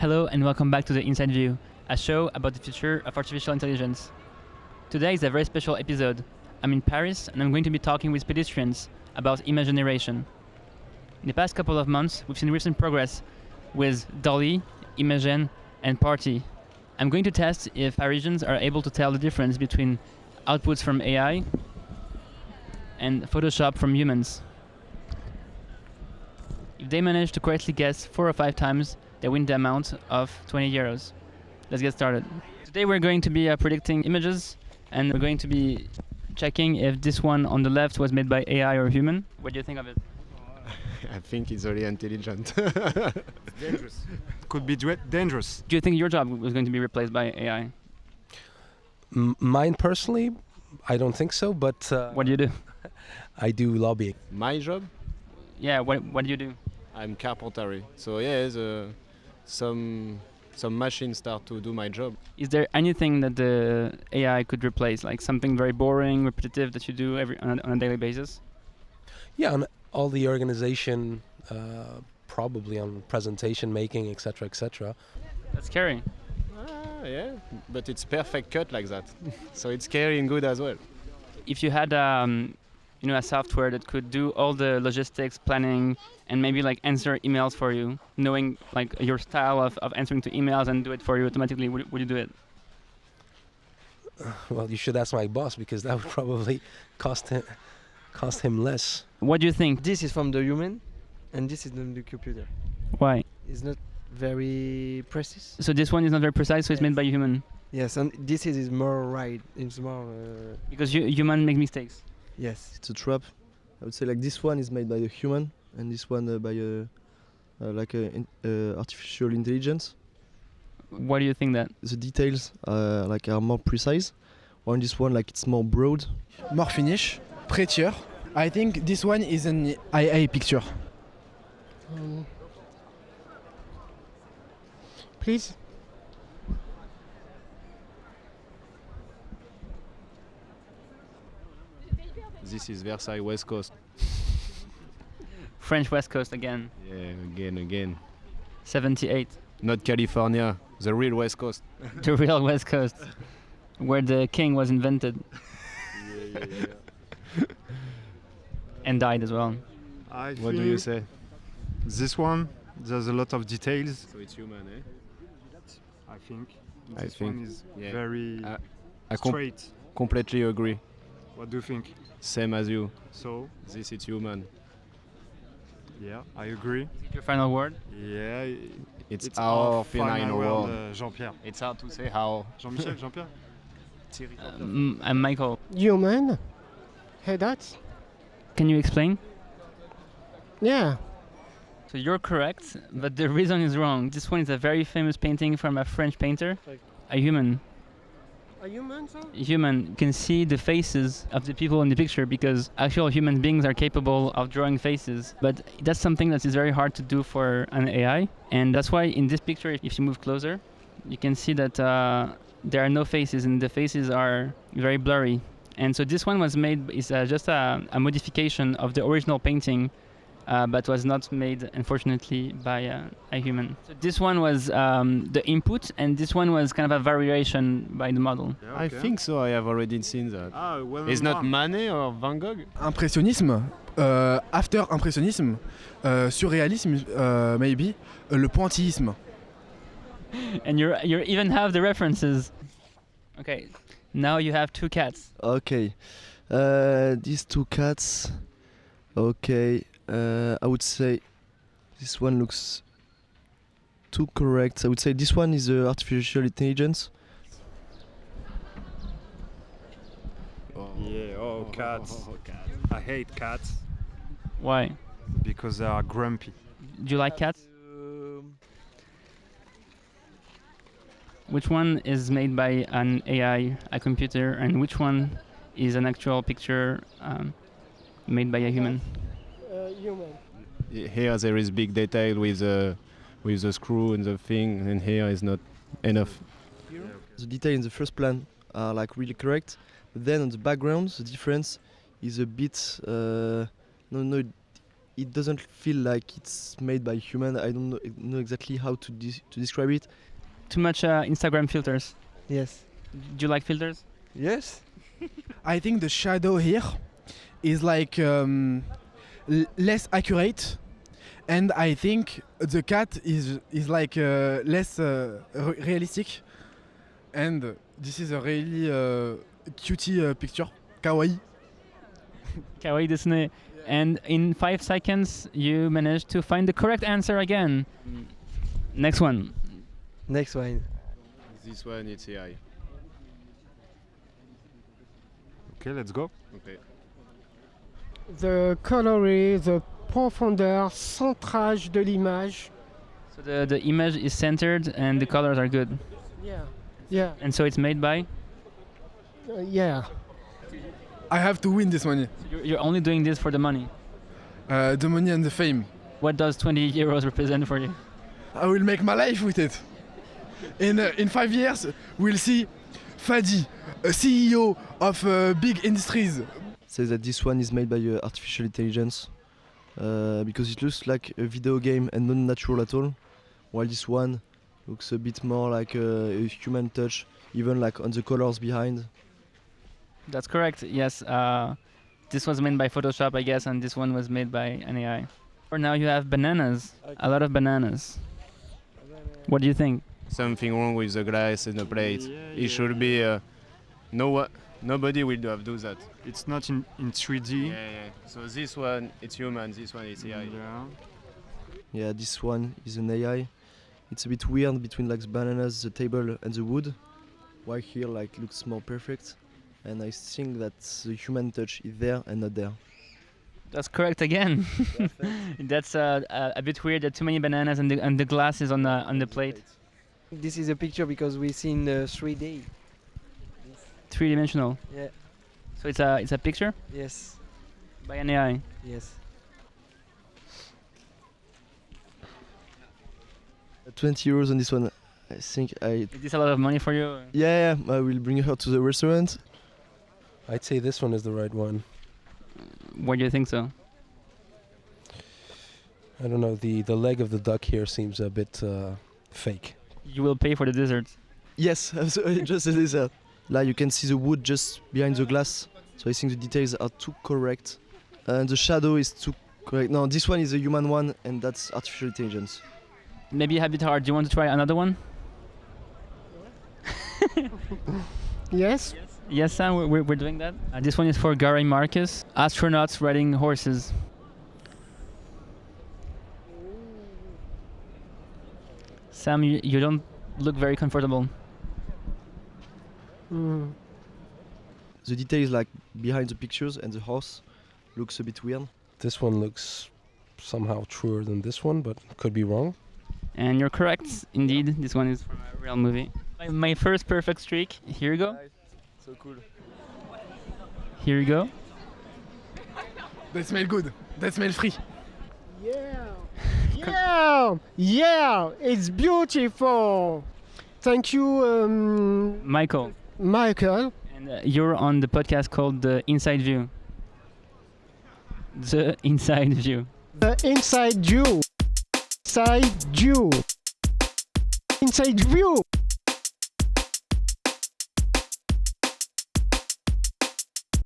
Hello and welcome back to the Inside View, a show about the future of artificial intelligence. Today is a very special episode. I'm in Paris and I'm going to be talking with pedestrians about image generation. In the past couple of months, we've seen recent progress with Dolly, Imagen, and Party. I'm going to test if Parisians are able to tell the difference between outputs from AI and Photoshop from humans. If they manage to correctly guess 4 or 5 times, they win the amount of 20 euros. Let's get started. Today we're going to be predicting images, and we're going to be checking if this one on the left was made by AI or human. What do you think of it? I think it's very intelligent. Dangerous. Could be dangerous. Do you think your job was going to be replaced by AI? Mine personally, I don't think so, but What do you do? I do lobbying. My job? Yeah, what do you do? I'm carpentry. So yeah, some machines start to do my job. Is there anything that the AI could replace, like something very boring, repetitive that you do on a daily basis? Yeah, on all the organization, probably on presentation making, etc., etc. That's scary. Yeah, but it's perfect cut like that. So it's scary and good as well. If you had a software that could do all the logistics, planning, and maybe like answer emails for you, knowing like your style of answering to emails and do it for you automatically, would you do it? Well, you should ask my boss because that would probably cost him less. What do you think? This is from the human, and this is from the computer. Why? It's not very precise. So this one is not very precise, so it's made by a human. Yes, and this is more right. It's more. Because human make mistakes. Yes. It's a trap. I would say like this one is made by a human, and this one by artificial intelligence. Why do you think that? The details are more precise. While this one it's more broad. More finish, prettier. I think this one is an AI picture. Please. This is Versailles West Coast. French West Coast again. Yeah, again. 78. Not California, the real West Coast. The real West Coast, where the king was invented. And died as well. What do you say? This one, there's a lot of details. So it's human, eh? I think. I This think, one is yeah. very I straight. completely agree. What do you think? Same as you. So, This is human. yeah, I agree. Your final word? Yeah, It's our final word. Jean-Pierre. It's hard to say how. Jean-Michel, Jean-Pierre. I'm Michael. Human. Hey, that? Can you explain? Yeah. So you're correct, but the reason is wrong. This one is a very famous painting from a French painter. A human. A human, sir? Human. You can see the faces of the people in the picture because actual human beings are capable of drawing faces. But that's something that is very hard to do for an AI. And that's why in this picture, if you move closer, you can see that there are no faces and the faces are very blurry. And so this one was made, is just a modification of the original painting, but was not made, unfortunately, by a human. So this one was the input, and this one was kind of a variation by the model. Yeah, I okay. think so, I have already seen that. Well It's not Manet or Van Gogh? Impressionnisme, after impressionnisme, surréalisme, maybe, le pointillisme. And you even have the references. Okay, now you have 2 cats. Okay, these two cats. Okay, I would say this one looks too correct. I would say this one is artificial intelligence. Yeah, cats. I hate cats Why? because they are grumpy. Do you like cats? Which one is made by an AI, a computer, and which one is an actual picture made by a human? Human. Here there is big detail with the screw and the thing, and here is not enough. The detail in the first plan are really correct, but then on the background the difference is a bit it doesn't feel like it's made by human. I don't know exactly how to describe it. Too much Instagram filters. Yes. Do you like filters? Yes. I think the shadow here is like less accurate, and I think the cat is like less realistic, and this is a really cutie picture, kawaii. Kawaii desu. And in 5 seconds, you managed to find the correct answer again. Next one. Next one. This one, it's AI. Okay, let's go. Okay. The coloring, the profondeur, centrage de l'image. So the image is centered and the colors are good. Yeah, And so it's made by? yeah. I have to win this money. You're only doing this for the money. The money and the fame. What does 20 euros represent for you? I will make my life with it. In 5 years, we'll see Fadi, a CEO of big industries. Says that this one is made by artificial intelligence because it looks like a video game and not natural at all, while this one looks a bit more like a human touch, even like on the colors behind. That's correct, yes. This was made by Photoshop, I guess, and this one was made by an AI. For now you have bananas, a lot of bananas. What do you think? Something wrong with the glass and the plate. It should be nobody will do that. It's not in 3D. Yeah. So this one, it's human. This one is AI. Yeah. Yeah, this one is an AI. It's a bit weird between like the bananas, the table, and the wood. While here like looks more perfect. And I think that the human touch is there and not there. That's correct again. That's a bit weird that too many bananas and the glass is on the plate. This is a picture because we've seen 3D. 3-dimensional. Yeah. So it's a picture Yes. by an AI. Yes. 20 euros on this one. I think Is this a lot of money for you? Yeah, I will bring her to the restaurant. I'd say this one is the right one. Why do you think so? I don't know, the leg of the duck here seems a bit fake. You will pay for the dessert. Yes, just as this. Like you can see the wood just behind the glass. So I think the details are too correct. And the shadow is too correct. No, this one is a human one and that's artificial intelligence. Maybe a bit hard. Do you want to try another one? Yes. Yes, Sam, we're doing that. This one is for Gary Marcus. Astronauts riding horses. Sam, you don't look very comfortable. The details like behind the pictures and the horse looks a bit weird. This one looks somehow truer than this one, but could be wrong. And you're correct, indeed. This one is from a real movie. My first perfect streak. Here you go. So cool. Here you go. That smell good. That smell free. Yeah, it's beautiful. Thank you, Michael. Michael. And you're on the podcast called The Inside View. The Inside View. The inside view. Inside view.